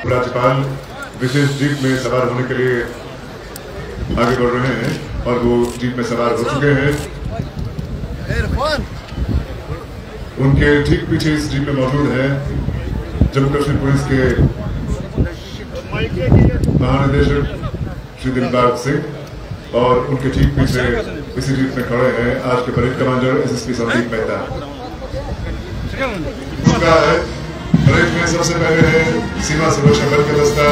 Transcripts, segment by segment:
राज्यपाल विशेष जीप में सवार होने के लिए आगे बढ़ रहे हैं और वो जीप में सवार हो चुके हैं। उनके ठीक पीछे इस जीप में मौजूद है जम्मू कश्मीर पुलिस के महानिदेशक श्री दिलबाग सिंह और उनके ठीक पीछे इसी जीप में खड़े हैं आज के parade commander SSP Sandeep Mehta. Parade में सबसे पहले है सीमा सुरक्षा बल का दस्ता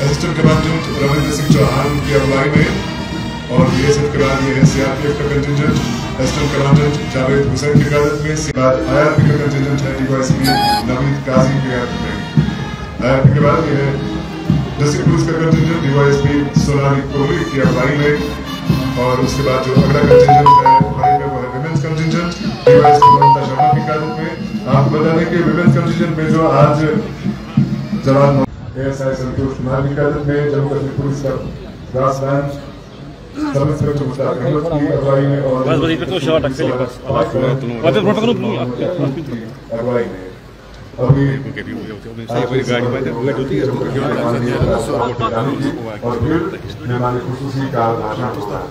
असिस्टेंट कमांडेंट रविंद्र सिंह चौहान की अगुवाई में और BSF के बाद ये है CRPF का contingent assistant commandant Javed Hussain की क़यादत में। इसके बाद IRP का कंटिजेंट है DYSP नवीद काजी की क़यादत में। IRP के बाद ये है डिस्ट्रिक्ट पुलिस का कंटिजेंट DYSP सोनाली कोहली की अगुवाई में और उसके बाद जो अगला कंटिजेंट है वो है women's contingent DYSP Mamta Sharma की क़यादत में। आप बता दें कि विमेंस कंटिजेंट में जो आज जवान ASI संतोष कुमार की क़यादत में जम्मू कश्मीर पुलिस का brass band sub inspector Mushtaq Ahmad की अगुवाई में और अगुवाई में अभी और फिर मेहमान खुसूसी का भाषण होगा।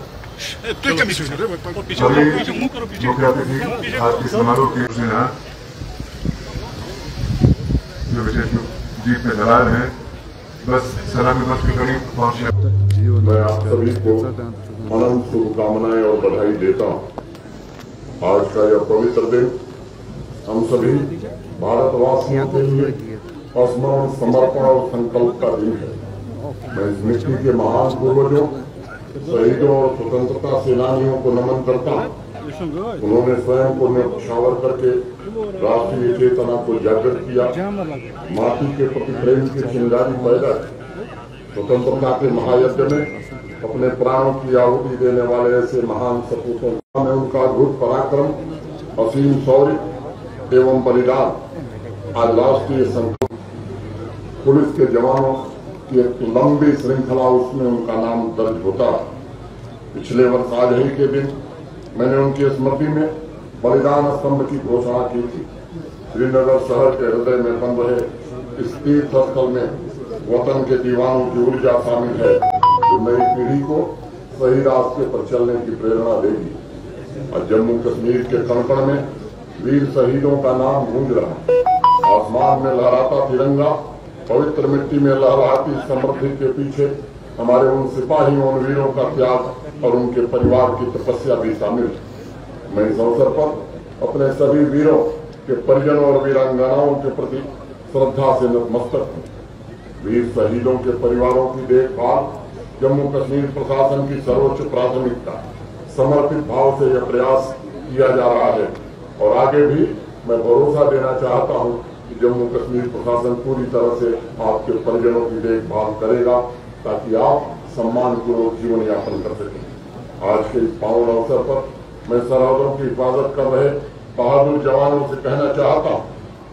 मुख्य अतिथि आज के समारोह के जो विशेष जीप में सवार हैं बस सलामी मंच के करीब पहुंचे। मैं आप सभी को अनंत शुभकामनाएं और बधाई देता हूं। आज का यह पवित्र दिन हम सभी भारतवासियों के लिए स्मरण समर्पण और संकल्प का दिन है। मैं इस मिट्टी के महान पूर्वजों शहीदों और स्वतंत्रता सेनानियों को नमन करता हूँ। उन्होंने स्वयं को न्यौछावर करके राष्ट्रीय चेतना को जागृत किया, माटी के प्रति प्रेम की चिंगारी पैदा की। स्वतंत्रता के महायज्ञ में अपने प्राणों की आहुति देने वाले ऐसे महान सपूतों में उनका अद्भुत पराक्रम, असीम शौर्य एवं बलिदान आज राष्ट्रीय संकल्प पुलिस के जवानों की एक लंबी श्रृंखला उसमें उनका नाम दर्ज होता है। पिछले वर्ष आज ही के दिन मैंने उनकी स्मृति में बलिदान स्तंभ की घोषणा की थी। श्रीनगर शहर के हृदय में बन रहे इस तीर्थ स्थल में वतन के दीवानों की ऊर्जा शामिल है जो नई पीढ़ी को सही रास्ते पर चलने की प्रेरणा देगी। और जम्मू कश्मीर के कण में वीर शहीदों का नाम गूंज रहा है। आसमान में लहराता तिरंगा, पवित्र मिट्टी में लहराती समृद्धि के पीछे हमारे उन सिपाहियों उन वीरों का त्याग और उनके परिवार की तपस्या भी शामिल है। मैं इस अवसर पर अपने सभी वीरों के परिजनों और वीरांगनाओं के प्रति श्रद्धा से नतमस्तक हूँ। वीर शहीदों के परिवारों की देखभाल जम्मू कश्मीर प्रशासन की सर्वोच्च प्राथमिकता। समर्पित भाव से यह प्रयास किया जा रहा है और आगे भी मैं भरोसा देना चाहता हूँ कि जम्मू कश्मीर प्रशासन पूरी तरह से आपके परिजनों की देखभाल करेगा ताकि आप सम्मानपूर्वक जीवन यापन कर सकें। आज के इस पावन अवसर पर मैं सरहदों की हिफाजत कर रहे बहादुर जवानों से कहना चाहता हूँ,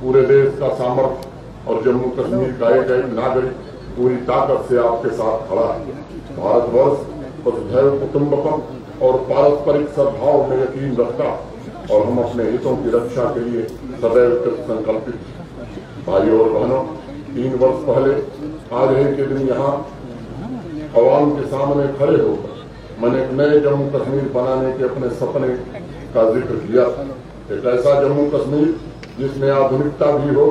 पूरे देश का सामर्थ्य और जम्मू कश्मीर का एक एक नागरिक पूरी ताकत से आपके साथ खड़ा है। भारतवर्ष वसुधैव कुटुंबकम और पारस्परिक सद्भाव में यकीन रखता और हम अपने हितों की रक्षा के लिए सदैव कृत संकल्पित। भाइयों और बहनों, 3 वर्ष पहले आज ही के दिन यहाँ अवाम के सामने खड़े होकर मैंने एक नए जम्मू कश्मीर बनाने के अपने सपने का जिक्र किया। एक ऐसा जम्मू कश्मीर जिसमें आधुनिकता भी हो,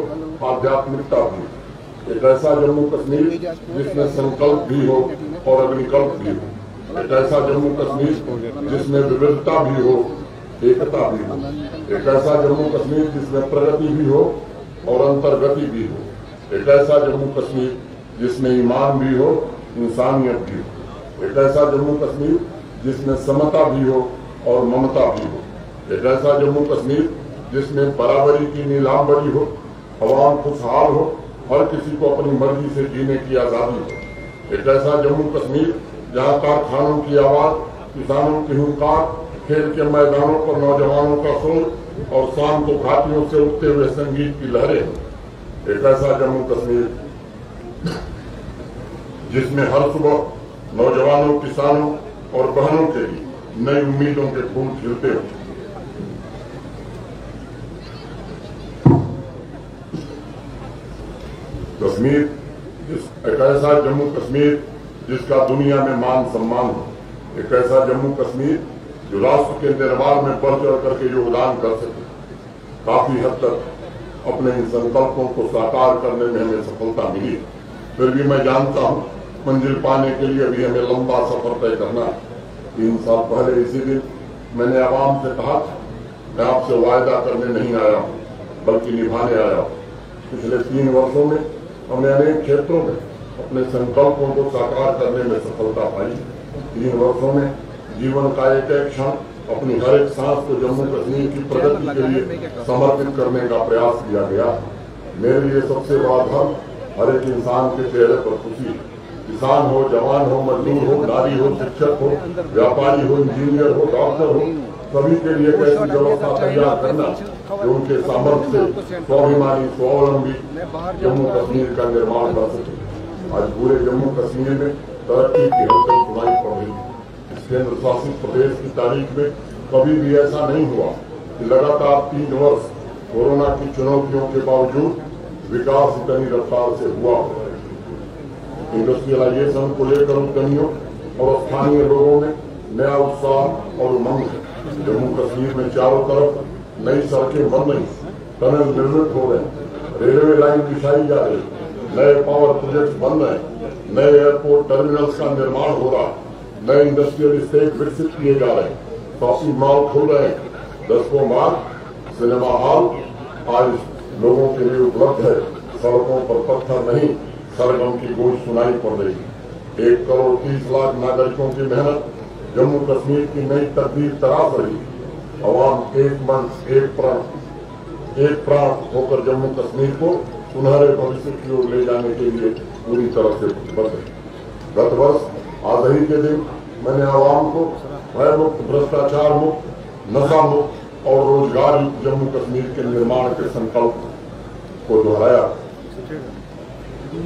आध्यात्मिकता भी हो। एक ऐसा जम्मू कश्मीर जिसमें संकल्प भी हो और अग्निकल्प भी हो। एक ऐसा जम्मू कश्मीर जिसमें विविधता भी हो, एकता भी हो। एक ऐसा जम्मू कश्मीर जिसमें प्रगति भी हो और अंतर्गति भी हो। एक ऐसा जम्मू कश्मीर जिसमें ईमान भी हो, इंसानियत भी हो। एक ऐसा जम्मू कश्मीर जिसमें समता भी हो और ममता भी हो। एक ऐसा जम्मू कश्मीर जिसमें बराबरी की नीलाम्बरी हो, अवाम खुशहाल हो, हर किसी को अपनी मर्जी से जीने की आजादी हो। एक ऐसा जम्मू कश्मीर जहाँ कारखानों की आवाज, किसानों की हुंकार, खेल के मैदानों पर नौजवानों का शोर और शाम को घाटियों से उठते हुए संगीत की लहरें हो। एक ऐसा जम्मू कश्मीर जिसमें हर सुबह नौजवानों, किसानों और बहनों के लिए नई उम्मीदों के फूल खिलते हो। कश्मीर एक ऐसा जम्मू कश्मीर जिसका दुनिया में मान सम्मान हो। एक ऐसा जम्मू कश्मीर जो राष्ट्र के निर्माण में बढ़ चढ़ करके योगदान कर सके। काफी हद तक अपने इन संकल्पों को साकार करने में हमें सफलता मिली। फिर भी मैं जानता हूं मंजिल पाने के लिए अभी हमें लंबा सफर तय करना है। 3 साल पहले इसी दिन मैंने आवाम से कहा था, मैं आपसे वायदा करने नहीं आया हूं बल्कि निभाने आया हूं। पिछले 3 वर्षों में हमने अनेक क्षेत्रों में अपने संकल्पों को साकार करने में सफलता पाई। 3 वर्षों में जीवन का एक एक क्षण, अपनी हर एक सांस को जम्मू कश्मीर की प्रगति के लिए समर्पित करने का प्रयास किया गया। मेरे लिए सबसे बड़ा धर्म हर एक इंसान के चेहरे पर खुशी है। किसान हो, जवान हो, मजदूर हो, नारी हो, शिक्षक हो, व्यापारी हो, इंजीनियर हो, डॉक्टर हो, सभी के लिए एक ऐसी व्यवस्था तैयार करना जो उनके सामर्थ्य से स्वाभिमानी, स्वावलंबी जम्मू कश्मीर का निर्माण कर सके। आज पूरे जम्मू कश्मीर में तरक्की की हलचल सुनाई पड़ रही है। इस केंद्र शासित प्रदेश की तारीख में कभी भी ऐसा नहीं हुआ कि लगातार 3 वर्ष कोरोना की चुनौतियों के बावजूद विकास इतनी रफ्तार से हुआ। इंडस्ट्रियलाइजेशन को लेकर उद्यमियों और स्थानीय लोगों में नया उत्साह और उमंग है। जम्मू कश्मीर में चारों तरफ नई सड़कें बन रही, टनल निर्मित हो रहे, रेलवे लाइन बिछाई जा रही, नए पावर प्रोजेक्ट बन रहे, नए एयरपोर्ट टर्मिनल्स का निर्माण हो रहा, नए इंडस्ट्रियल स्टेट विकसित किए जा रहे, शॉपिंग मॉल खुल रहे, 10 मार्ग, सिनेमा हॉल आज लोगों के लिए उपलब्ध है। सड़कों पर पत्थर नहीं, सरगम की गूंज सुनाई पड़ रही। 1 करोड़ 30 लाख नागरिकों की मेहनत जम्मू कश्मीर की नई तकदीर तराश रही। अवाम एक मन, एक प्राण होकर जम्मू कश्मीर को सुनहरे भविष्य की ओर ले जाने के लिए पूरी तरह से प्रतिबद्ध है। गत वर्ष आज ही के दिन मैंने अवाम को भय मुक्त, भ्रष्टाचार मुक्त, नशा मुक्त और रोजगार युक्त जम्मू कश्मीर के निर्माण के संकल्प को दोहराया।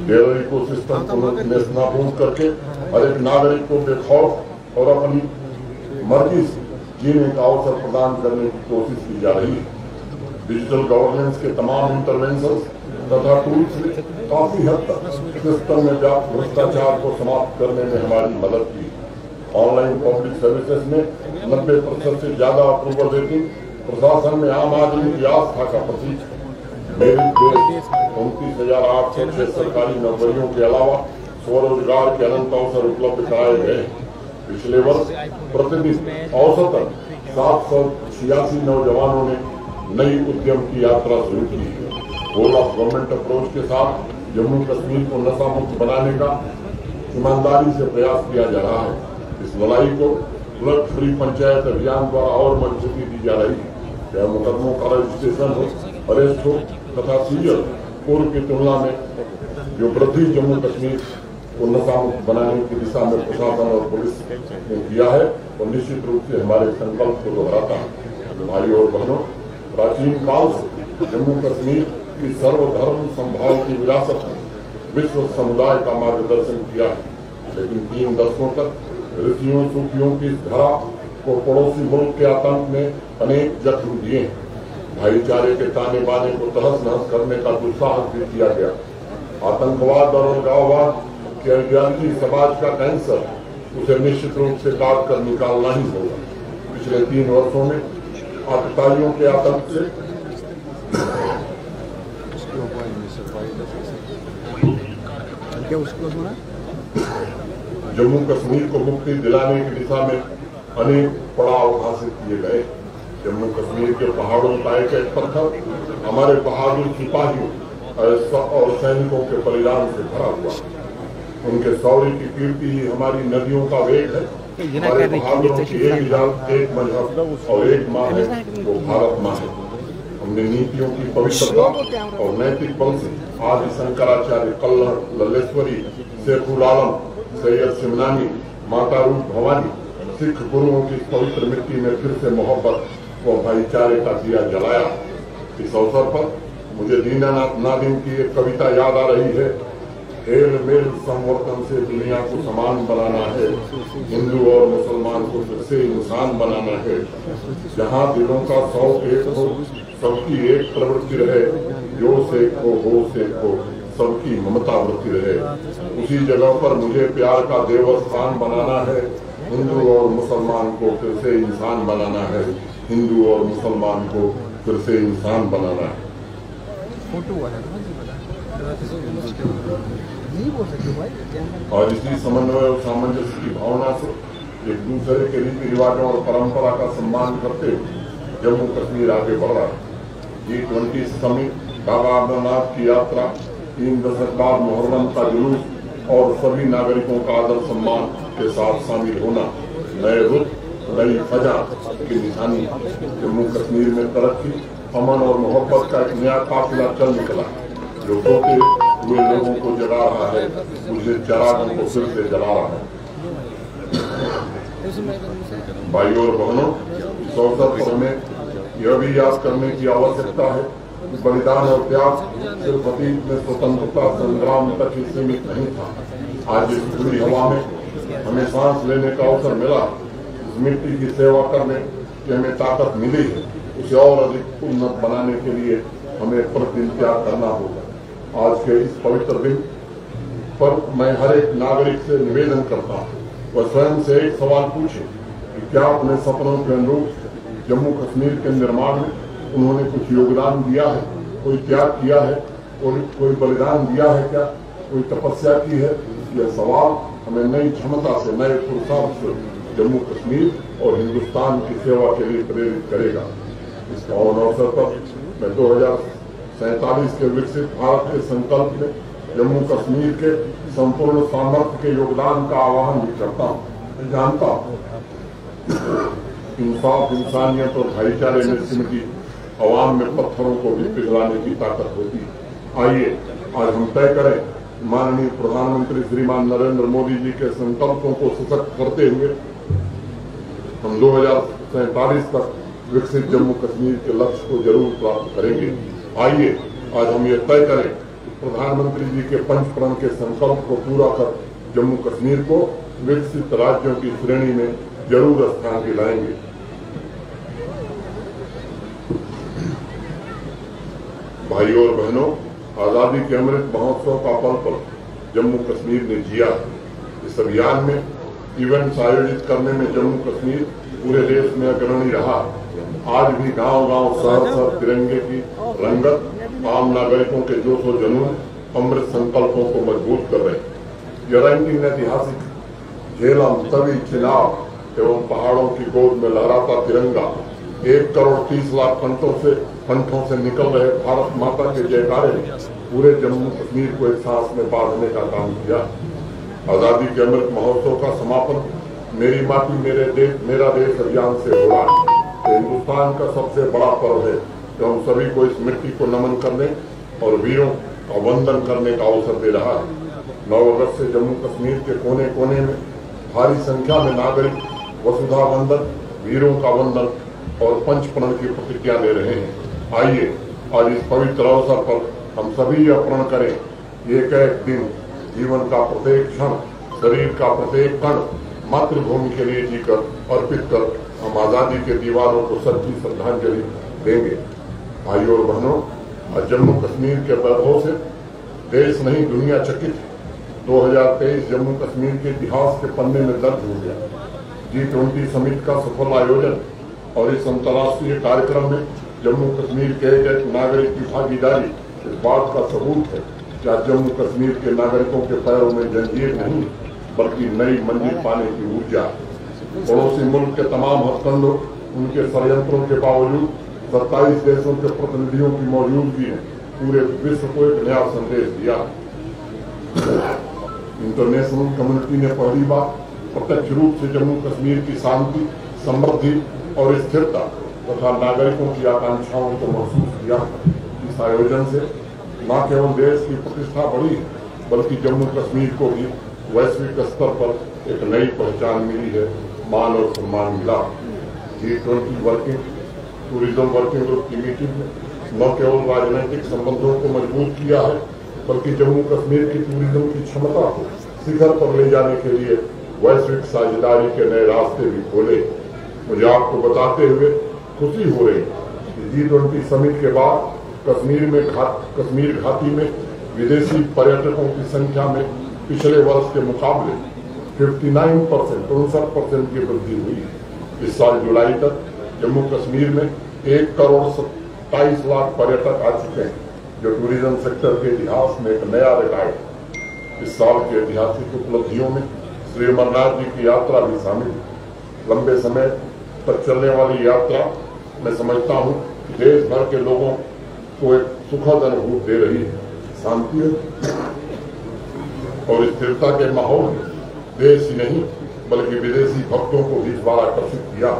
डेयर इकोसिस्टम को नेस्तनाबूद करके हर एक नागरिक को बेखौफ और अपनी मर्जी से जीने का अवसर प्रदान करने की कोशिश की जा रही है। डिजिटल गवर्नेंस के तमाम इंटरवेंशन तथा टूल्स ने काफी हद तक सिस्टम में व्याप्त भ्रष्टाचार को समाप्त करने में हमारी मदद की। ऑनलाइन पब्लिक सर्विसेज में 90% से ज्यादा अप्रूवल रेटिंग प्रशासन में आम आदमी की आस्था का प्रतीक है। मेरी देश 29,806 सरकारी नौकरियों के अलावा स्वरोजगार के अनंत अवसर उपलब्ध कराए गए। पिछले वर्ष प्रतिदिन औसतन 786 नौजवानों ने नई उद्यम की यात्रा शुरू की है। होल ऑफ गवर्नमेंट अप्रोच के साथ जम्मू कश्मीर को नशा मुक्त बनाने का ईमानदारी से प्रयास किया जा रहा है। इस लड़ाई को ड्रग फ्री पंचायत अभियान द्वारा और मजबूती दी जा रही है। चाहे मुकदमों का रजिस्ट्रेशन हो, अरेस्ट हो तथा सीरियल पूर्व की तुलना में जो वृद्धि जम्मू कश्मीर को नशा मुक्त बनाने की दिशा में प्रशासन और पुलिस ने किया है और निश्चित रूप से हमारे संकल्प को दोहराता है। भाई और बहनों, प्राचीन काल से जम्मू कश्मीर की सर्वधर्म संभाव की विरासत में विश्व समुदाय का मार्गदर्शन किया है, लेकिन 3 दशकों तक ऋषियों सूफियों की धरा को पड़ोसी मुल्क के आतंक ने अनेक जख्म दिए। भाईचारे के ताने बाने को तहस नहस करने का दुस्साहस भी किया गया। आतंकवाद और अलगाववाद के आइडियोलॉजी समाज का कैंसर उसे निश्चित रूप से काट कर निकालना ही होगा। पिछले 3 वर्षों में आतताइयों के आतंक से जम्मू कश्मीर को मुक्ति दिलाने की दिशा में अनेक पड़ाव हासिल किए गए। जम्मू कश्मीर के पहाड़ों का एक एक पत्थर हमारे बहादुर सिपाहियों और सैनिकों के बलिदान से भरा हुआ। उनके शौर्य की कीर्ति ही हमारी नदियों का वेग है। हमारे बहादुरों की एक जान, एक मजहब और एक माँ है, वो भारत माँ है। हमने नीतियों की पवित्रता और नैतिक बल से आदि शंकराचार्य, कल्लर, लल्लेश्वरी, शेखुल आलम, सैयद सिमनानी, माता रूप भवानी, सिख गुरुओं की पवित्र मिट्टी में फिर से मोहब्बत व भाईचारे का दिया जलाया। इस अवसर पर मुझे दीनानाथ नादिम की एक कविता याद आ रही है। हेल मेल संवर्तन से दुनिया को समान बनाना है, हिंदू और मुसलमान को फिर से इंसान बनाना है। जहाँ दिलों का 100 एक हो, सबकी एक प्रवृत्ति रहे, जो से हो सबकी ममता वृत्ति रहे। उसी जगह पर मुझे प्यार का देवस्थान बनाना है, हिंदू और मुसलमान को फिर से इंसान बनाना है, हिंदू और मुसलमान को फिर से इंसान बनाना है। और इसी समन्वय और सामंजस्य की भावना से एक दूसरे के रीति रिवाजों और परंपरा का सम्मान करते हुए जम्मू कश्मीर आगे बढ़ रहा है। G20 समिट, बाबा अमरनाथ की यात्रा, 3 दशक बाद मुहर्रम का जुलूस और सभी नागरिकों का आदर सम्मान के साथ शामिल होना नए रुख, नई फजा की निशानी। जम्मू कश्मीर में तरक्की, अमन और मोहब्बत का एक नया काफिला चल निकला, जो सोते हुए लोगों को जगा रहा है, मुझे चरागों को फिर से जला रहा है। भाइयों और बहनों, इस अवसर पर हमें यह भी याद करने की आवश्यकता है कि बलिदान और त्याग सिर्फ अतीत में स्वतंत्रता संग्राम तक ही सीमित नहीं था। आज इस खुली हवा में हमें सांस लेने का अवसर मिला, इस मिट्टी की सेवा करने की हमें ताकत मिली है। उसे और अधिक उन्नत बनाने के लिए हमें प्रतिदिन त्याग करना होगा। आज के इस पवित्र दिन पर मैं हर एक नागरिक से निवेदन करता हूँ, वह स्वयं से एक सवाल पूछे कि क्या अपने सपनों के अनुरूप जम्मू कश्मीर के निर्माण में उन्होंने कुछ योगदान दिया है, कोई त्याग किया है, कोई बलिदान दिया है, क्या कोई तपस्या की है। यह सवाल हमें नई क्षमता से, नए पुरुषार्थ से जम्मू कश्मीर और हिंदुस्तान की सेवा के लिए प्रेरित करेगा। इस पावन अवसर पर मैं 2047 के विकसित भारत के संकल्प में जम्मू कश्मीर के संपूर्ण सामर्थ्य के योगदान का आह्वान भी करता हूँ। मैं जानता हूँ इंसाफ, इंसानियत और भाईचारे में सिमटी अवाम में पत्थरों को भी पिघलाने की ताकत होती है। आइए आज हम तय करें, माननीय प्रधानमंत्री श्रीमान नरेंद्र मोदी जी के संकल्पों को सशक्त करते हुए हम 2047 तक विकसित जम्मू कश्मीर के लक्ष्य को जरूर प्राप्त करेंगे। आइए आज हम ये तय करें, प्रधानमंत्री जी के पंचप्रण के संकल्प को पूरा कर जम्मू कश्मीर को विकसित राज्यों की श्रेणी में जरूर स्थान दिलाएंगे। भाइयों और बहनों, आजादी के अमृत महोत्सव का पल पल जम्मू कश्मीर ने जिया। इस अभियान में इवेंट्स आयोजित करने में जम्मू कश्मीर पूरे देश में अग्रणी रहा। आज भी गांव-गांव, शहर-शहर तिरंगे की रंगत आम नागरिकों के जोश और जुनून अमृत संकल्पों को मजबूत कर रहे हैं। यह रैंकिंग ऐतिहासिक झेलम, तवी, चिनाब एवं पहाड़ों की गोद में लहराता तिरंगा 1 करोड़ 30 लाख कंठों से निकल रहे भारत माता के जयकारे ने पूरे जम्मू कश्मीर को एक सांस में बांधने का काम किया। आजादी के अमृत महोत्सव का समापन मेरी माटी मेरा देश अभियान से हुआ। तो हिंदुस्तान का सबसे बड़ा पर्व है, जो हम सभी को इस मिट्टी को नमन करने और वीरों का वंदन करने का अवसर दे रहा है। 9 अगस्त से जम्मू कश्मीर के कोने कोने में भारी संख्या में नागरिक वसुधा वंदन, वीरों का वंदन और पंचप्रण की प्रतिज्ञा ले रहे हैं। आइए आज इस पवित्र अवसर पर हम सभी यह प्रण करें, एक एक दिन, जीवन का प्रत्येक क्षण, शरीर का प्रत्येक कण मातृभूमि के लिए जीकर अर्पित कर हम आजादी के दीवारों को सच्ची श्रद्धांजलि देंगे। भाइयों और बहनों, आज जम्मू कश्मीर के वैभव से देश नहीं दुनिया चकित है। 2023 जम्मू कश्मीर के इतिहास के पन्ने में दर्ज हो गया। G20 समिट का सफल आयोजन और इस अंतर्राष्ट्रीय कार्यक्रम में जम्मू कश्मीर के एक नागरिक की भागीदारी इस बात का सबूत है कि आज जम्मू कश्मीर के नागरिकों के पैरों में जंजीर नहीं बल्कि नई मंजिल पाने की ऊर्जा। पड़ोसी मुल्क के तमाम हथकंडों उनके षड्यंत्रों के बावजूद 27 देशों के प्रतिनिधियों की मौजूदगी ने पूरे विश्व को एक नया संदेश दिया। इंटरनेशनल कम्युनिटी ने पहली बार प्रत्यक्ष रूप से जम्मू कश्मीर की शांति, समृद्धि और स्थिरता तथा नागरिकों की आकांक्षाओं को महसूस किया। इस आयोजन से न केवल देश की प्रतिष्ठा बढ़ी बल्कि जम्मू कश्मीर को भी वैश्विक स्तर पर एक नई पहचान मिली है, मान और सम्मान मिला। G20 working tourism working group की मीटिंग में न केवल राजनीतिक संबंधों को मजबूत किया है बल्कि जम्मू कश्मीर की टूरिज्म की क्षमता को शिखर पर ले जाने के लिए वैश्विक साझेदारी के नए रास्ते भी खोले। मुझे आपको बताते हुए खुशी हो रही कि G20 समिट के बाद कश्मीर घाटी में विदेशी पर्यटकों की संख्या में पिछले वर्ष के मुकाबले 59% की वृद्धि हुई। इस साल जुलाई तक जम्मू कश्मीर में 1,27 लाख पर्यटक आ चुके हैं, जो टूरिज्म सेक्टर के इतिहास में एक नया रिकॉर्ड। इस साल की ऐतिहासिक उपलब्धियों में श्री अमरनाथ जी की यात्रा भी शामिल है। लंबे समय तक चलने वाली यात्रा मैं समझता हूँ कि देश भर के लोगों को एक सुखद अनुभूति दे रही है। शांति और स्थिरता के माहौल में देश ही नहीं बल्कि विदेशी भक्तों को भी इस बार आकर्षित किया।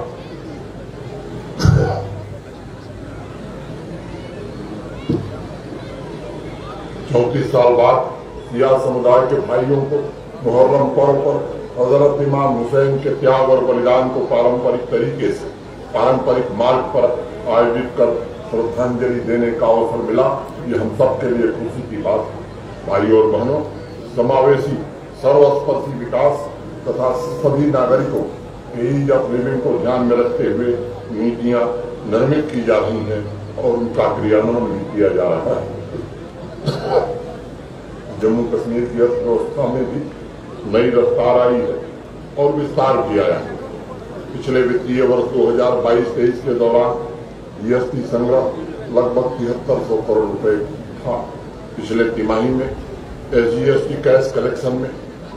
34 साल बाद शिया समुदाय के भाइयों को मुहर्रम पर्व पर हजरत इमाम हुसैन के त्याग और बलिदान को पारंपरिक तरीके से पारंपरिक मार्ग पर आयोजित कर श्रद्धांजलि देने का अवसर मिला। ये हम सब के लिए खुशी की बात है। भाइयों और बहनों, समावेशी सर्वस्पर्शी विकास तथा सभी नागरिकों के ईज ऑफ लिविंग को ध्यान में रखते हुए नीतियां निर्मित की जा रही हैं और उनका क्रियान्वयन भी किया जा रहा है। जम्मू कश्मीर की अर्थव्यवस्था में भी नई रफ्तार आई है और विस्तार किया है। पिछले वित्तीय वर्ष 2022-23 के दौरान जीएसटी संग्रह लगभग 7300 करोड़ रुपए था। पिछले तिमाही में एसजीएसटी कैश कलेक्शन में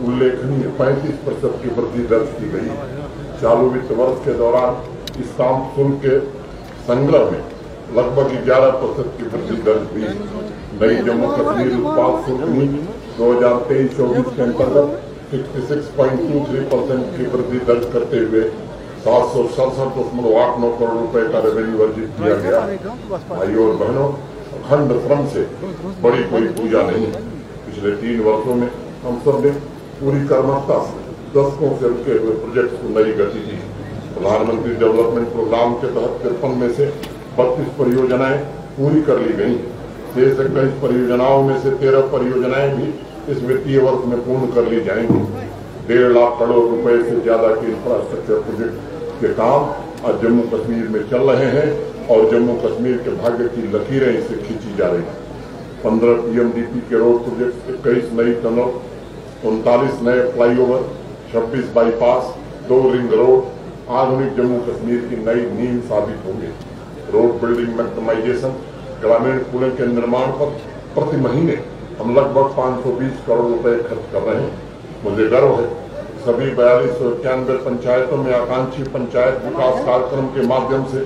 उल्लेखनीय 35% की वृद्धि दर्ज की गई। चालू वित्त वर्ष के दौरान स्टाम्प शुल्क के संग्रह में लगभग 11% की वृद्धि दर्ज हुई। नई जम्मू कश्मीर उत्पाद शुल्क नीति 2023-24 के अंतर्गत 66.23% की वृद्धि दर्ज करते हुए 767.89 करोड़ रुपए का रेवेन्यू अर्जित किया गया। भाइयों और बहनों, अखंड श्रम से बड़ी कोई पूजा नहीं। पिछले 3 वर्षों में हम सब ने पूरी कर्मठता से दशकों से रुके हुए प्रोजेक्ट को नई गति दी। प्रधानमंत्री डेवलपमेंट प्रोग्राम के तहत 53 में से 32 परियोजनाएं पूरी कर ली गई। शेष 21 परियोजनाओं में से 13 परियोजनाएं भी इस वित्तीय वर्ष में पूर्ण कर ली जाएंगी। 1.5 लाख करोड़ रुपए से ज्यादा के इंफ्रास्ट्रक्चर प्रोजेक्ट के काम आज जम्मू कश्मीर में चल रहे हैं और जम्मू कश्मीर के भाग्य की लकीरें इससे खींची जा रही हैं। 15 पीएमडीपी के रोड प्रोजेक्ट, 21 नई टनल, 39 नए फ्लाईओवर, 26 बाईपास, 2 रिंग रोड आधुनिक जम्मू कश्मीर की नई नींव साबित होंगे। रोड बिल्डिंग मैक्सिमाइजेशन, ग्रामीण पुलों के निर्माण पर प्रति महीने हम लगभग 520 करोड़ रुपए खर्च कर रहे हैं। मुझे गर्व है सभी 4291 पंचायतों में आकांक्षी पंचायत विकास कार्यक्रम के माध्यम से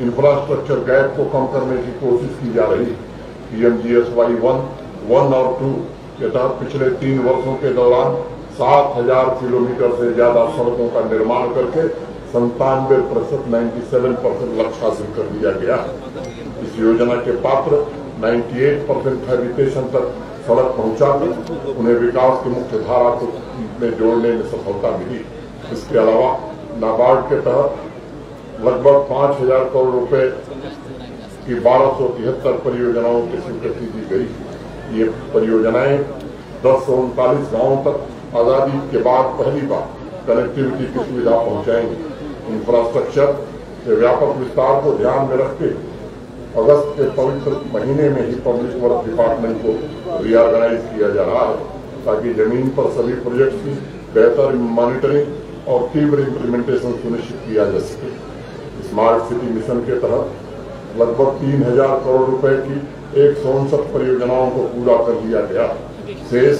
इंफ्रास्ट्रक्चर गैप को कम करने की कोशिश की जा रही है। PMGSY 1 और 2 के तहत पिछले 3 वर्षों के दौरान 7000 किलोमीटर से ज्यादा सड़कों का निर्माण करके 97% 97% लक्ष्य हासिल कर लिया गया। इस योजना के पात्र 98% हैबिटेशन तक सड़क पहुंचाकर उन्हें विकास की मुख्य धारा को में जोड़ने में सफलता मिली। इसके अलावा नाबार्ड के तहत लगभग 5000 करोड़ रुपए की 1273 परियोजनाओं की स्वीकृति दी गई। ये परियोजनाएं 1039 गांवों तक आजादी के बाद पहली बार कनेक्टिविटी की सुविधा पहुंचाएंगी। इंफ्रास्ट्रक्चर के व्यापक विस्तार को ध्यान में रखते अगस्त के पवित्र महीने में ही पब्लिक वर्क डिपार्टमेंट को रीऑर्गेनाइज किया जा रहा है। ताकि जमीन पर सभी प्रोजेक्ट की बेहतर मॉनिटरिंग और तीव्र इम्प्लीमेंटेशन सुनिश्चित किया जा सके। स्मार्ट सिटी मिशन के तहत लगभग 3000 करोड़ रुपए की 159 परियोजनाओं को पूरा कर लिया गया। शेष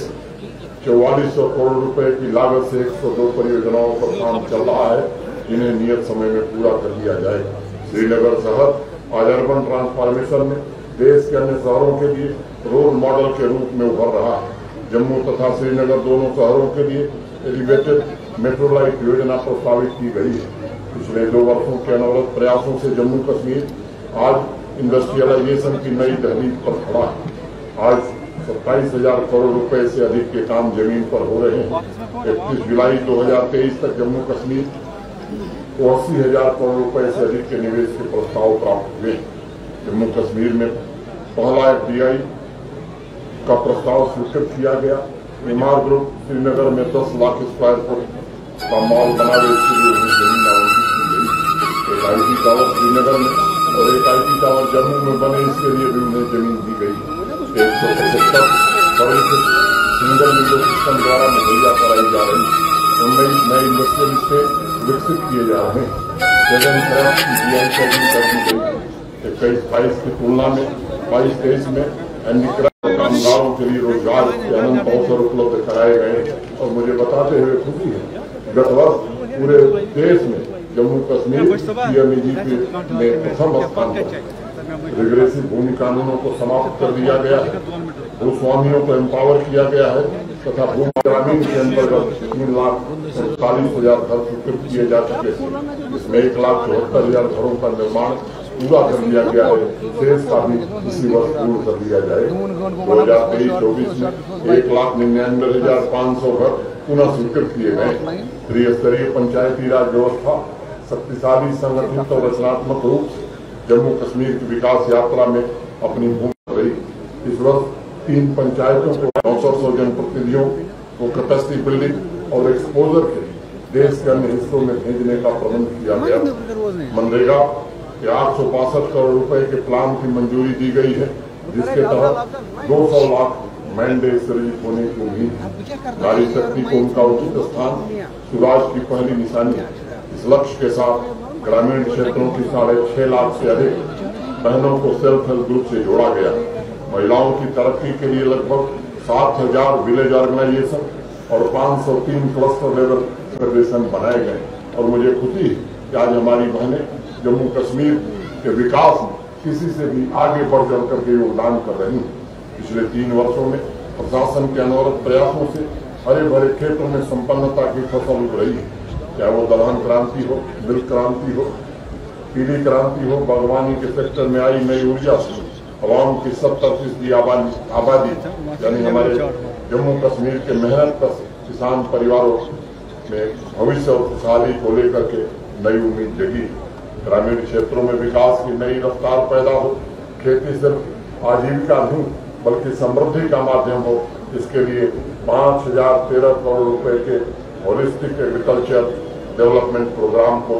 4400 करोड़ रुपए की लागत से 102 परियोजनाओं पर काम चल रहा है, जिन्हें नियत समय में पूरा कर लिया जाएगा। श्रीनगर शहर आज अर्बन ट्रांसफॉर्मेशन में देश के अन्य शहरों के लिए रोल मॉडल के रूप में उभर रहा है। जम्मू तथा श्रीनगर दोनों शहरों के लिए एलिवेटेड मेट्रोलाइट योजना प्रस्तावित की गई है। पिछले 2 वर्षों के अनवरत प्रयासों से जम्मू कश्मीर आज इंडस्ट्रियलाइजेशन की नई दहलीज पर खड़ा है। आज 27,000 करोड़ रुपए से अधिक के काम जमीन पर हो रहे हैं। 31 जुलाई 2023 तक जम्मू कश्मीर को 80,000 करोड़ रुपए से अधिक के निवेश के प्रस्ताव प्राप्त हुए। जम्मू कश्मीर में पहला FDI का प्रस्ताव स्वीकृत किया गया। एमआर ग्रुप श्रीनगर में 10 लाख स्क्वायर फुट का मॉल बनावे, इसके लिए उन्हें जमीन आवंटित की गई। एक IT टावर श्रीनगर में और एक IT टावर जम्मू में बने, इसके लिए भी उन्हें जमीन दी गई। 175 परिचित सिंगल विंडो सिस्टम द्वारा मुहैया कराई जा रही 19 नए इंडस्ट्रियल स्टेट विकसित किए जा रहे हैं। 7 खरब की GI टैगिंग कर दी गई। 21-22 की तुलना में 22-23 में हैंडीक्राफ्ट कामगारों के लिए रोजगार के अनंत अवसर उपलब्ध कराए गए। और मुझे बताते हुए खुशी है, गत वर्ष पूरे देश में जम्मू कश्मीर PMEGP में प्रथम स्थान पर। रिग्रेसिव भूमि कानूनों को समाप्त कर दिया गया है, भूस्वामियों को एम्पावर किया गया है तथा भूमि ग्रामीण के अंतर्गत 3,47,000 घर स्वीकृत किए जा चुके हैं। इसमें 1,74,000 घरों का निर्माण पूरा कर लिया गया है। शेष का भी इसी वर्ष पूर्ण कर लिया जाएगा। 2023-24 में 1,99,500 घर पुनः स्वीकृत किए गए। त्रिस्तरीय पंचायती राज व्यवस्था शक्तिशाली, संगठित और रचनात्मक रूप से जम्मू कश्मीर की विकास यात्रा में अपनी भूमिका रही। इस वर्ष 3 पंचायतों को 900 जनप्रतिनिधियों को कैपेसिटी बिल्डिंग और एक्सपोजर के देश के अन्य हिस्सों में भेजने का प्रबंध किया गया। मनरेगा के 862 करोड़ रुपए के प्लान की मंजूरी दी गई है, जिसके तहत 200 लाख मैंडेट सृजित होने की उम्मीद है। नारी शक्ति को उनका उचित स्थान सुराज की पहली निशानी है। इस लक्ष्य के साथ ग्रामीण क्षेत्रों की 6.5 लाख से अधिक बहनों को सेल्फ हेल्प ग्रुप से जोड़ा गया। महिलाओं की तरक्की के लिए लगभग 7,000 विलेज ऑर्गेनाइजेशन और 503 क्लस्टर लेवल फेडरेशन बनाए गए। और मुझे खुशी है कि आज हमारी बहनें जम्मू कश्मीर के विकास में किसी से भी आगे बढ़ चढ़ करके योगदान कर रही हैं। पिछले 3 वर्षों में प्रशासन के अनवरत प्रयासों से हरे भरे क्षेत्रों में संपन्नता की फसल उग रही है। चाहे वो दलहन क्रांति हो, मिल्क क्रांति हो, पीली क्रांति हो, बागवानी के सेक्टर में आई नई ऊर्जा से अवाम की 70% आबादी यानी हमारे जम्मू कश्मीर के मेहनत का किसान परिवारों में भविष्य और खुशहाली को लेकर के नई उम्मीद जगी। ग्रामीण क्षेत्रों में विकास की नई रफ्तार पैदा हो। खेती सिर्फ आजीविका नहीं बल्कि समृद्धि का माध्यम हो, इसके लिए 5,013 करोड़ रुपए के होलिस्टिक एग्रीकल्चर डेवलपमेंट प्रोग्राम को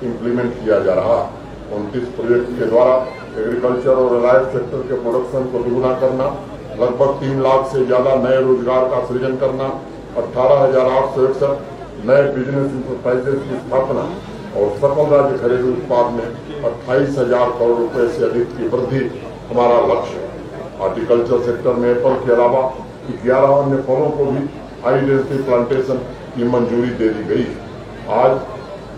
इम्प्लीमेंट किया जा रहा है। 29 प्रोजेक्ट के द्वारा एग्रीकल्चर और लाइफ सेक्टर के प्रोडक्शन को दुगुना करना, लगभग 3 लाख से ज्यादा नए रोजगार का सृजन करना, 18,861 नए बिजनेस इंटरप्राइजेज की स्थापना और सकल राज्य घरेलू उत्पाद में 28,000 करोड़ रुपए से अधिक की वृद्धि हमारा लक्ष्य है। हॉर्टिकल्चर सेक्टर में एप्पल के अलावा 11 अन्य फलों को भी हाई डेंसिटी प्लांटेशन की मंजूरी दे दी गई। आज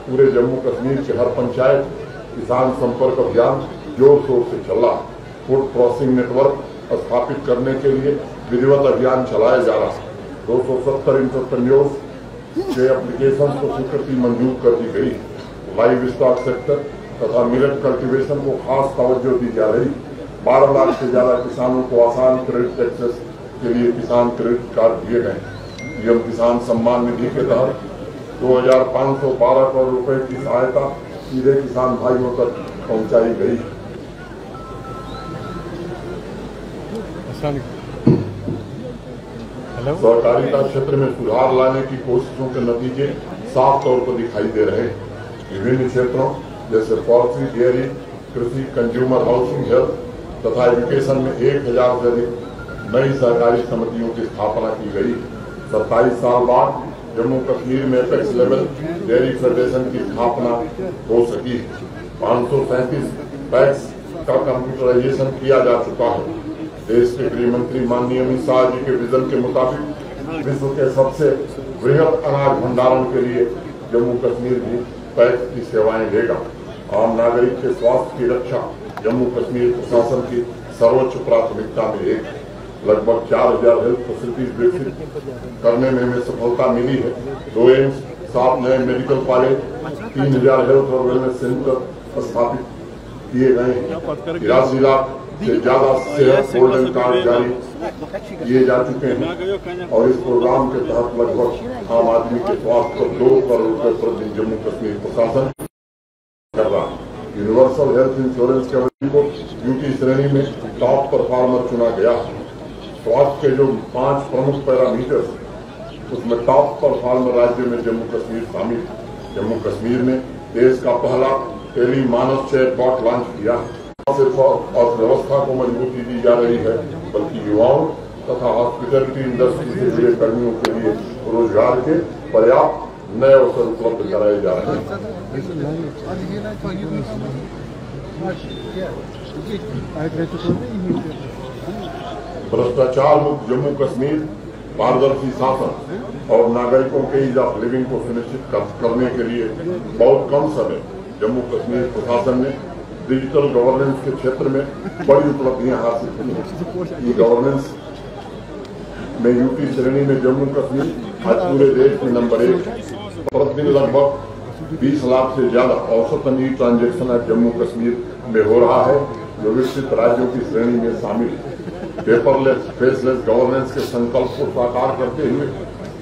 पूरे जम्मू कश्मीर के हर पंचायत किसान संपर्क अभियान जोर शोर से चल रहा है। फूड प्रोसेसिंग नेटवर्क स्थापित करने के लिए विधिवत अभियान चलाया जा रहा है। 270 इंटरप्रेन्योर्स के एप्लीकेशन को स्वीकृति मंजूर कर दी गई। लाइव स्टॉक सेक्टर तथा मिलेट कल्टीवेशन को खास तवज्जो दी जा रही। 12 लाख से ज्यादा किसानों को आसान क्रेडिट एक्सेस के लिए किसान क्रेडिट कार्ड दिए गए। पीएम किसान सम्मान निधि के तहत 2,512 करोड़ रुपए की सहायता सीधे किसान भाइयों तक पहुंचाई गई। सहकारिता क्षेत्र में सुधार लाने की कोशिशों के नतीजे साफ तौर पर दिखाई दे रहे हैं। विभिन्न क्षेत्रों जैसे पोल्ट्री, डेयरी, कृषि, कंज्यूमर, हाउसिंग, हेल्थ तथा एजुकेशन में 1,000 से अधिक नई सहकारी समितियों की स्थापना की गई। 27 साल बाद जम्मू कश्मीर में एपेक्स लेवल डेयरी फेडरेशन की स्थापना हो सकी। 537 पैक्स का कंप्यूटराइजेशन किया जा चुका है। देश के गृह मंत्री माननीय अमित शाह जी के विजन के मुताबिक विश्व के सबसे वृहद अनाज भंडारण के लिए जम्मू कश्मीर भी पैक्स की सेवाएं देगा। आम नागरिक के स्वास्थ्य की रक्षा जम्मू कश्मीर प्रशासन की सर्वोच्च प्राथमिकता में एक। लगभग 4000 हेल्थ फैसिलिटीज विकसित करने में हमें सफलता मिली है। 2 एम्स, 7 नए मेडिकल कॉलेज, 3000 हेल्थ और वेलनेस सेंटर स्थापित किए गए हैं। 83 लाख से ज्यादा सेहत गोल्डन कार्ड जारी किए जा चुके हैं और इस प्रोग्राम के तहत लगभग आम आदमी के स्वास्थ्य पर 2 करोड़ रुपए प्रतिदिन जम्मू कश्मीर प्रशासन कर रहा है। यूनिवर्सल हेल्थ इंश्योरेंस कवरेज को यूटी श्रेणी में टॉप परफॉर्मर चुना गया। स्वास्थ्य के जो 5 प्रमुख पैरामीटर्स उसमें टॉप परफॉर्मर राज्य में जम्मू कश्मीर शामिल। जम्मू कश्मीर ने देश का पहला टेली मानस चैटबॉट लॉन्च किया। सिर्फ अर्थव्यवस्था को मजबूती दी जा रही है बल्कि युवाओं तथा हॉस्पिटलिटी इंडस्ट्री से जुड़े कर्मियों के लिए रोजगार के पर्याप्त नए अवसर उपलब्ध कराए जा रहे हैं। भ्रष्टाचार मुक्त जम्मू कश्मीर, पारदर्शी शासन और नागरिकों के ईज ऑफ लिविंग को सुनिश्चित करने के लिए बहुत कम समय जम्मू कश्मीर प्रशासन ने डिजिटल गवर्नेंस के क्षेत्र में बड़ी उपलब्धियां हासिल की हैं। गवर्नेंस में यूटी श्रेणी में जम्मू कश्मीर आज पूरे देश में नंबर 1। प्रतिदिन लगभग 20 लाख से ज्यादा औसतन ई ट्रांजेक्शन आज जम्मू कश्मीर में हो रहा है, जो विकसित राज्यों की श्रेणी में शामिल है। पेपरलेस फेसलेस गवर्नेंस के संकल्प को साकार करते हुए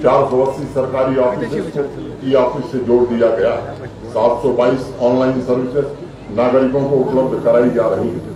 480 सरकारी ऑफिस को ई ऑफिस से जोड़ दिया गया है। 722 ऑनलाइन सर्विसेज नागरिकों को उपलब्ध कराई जा रही है।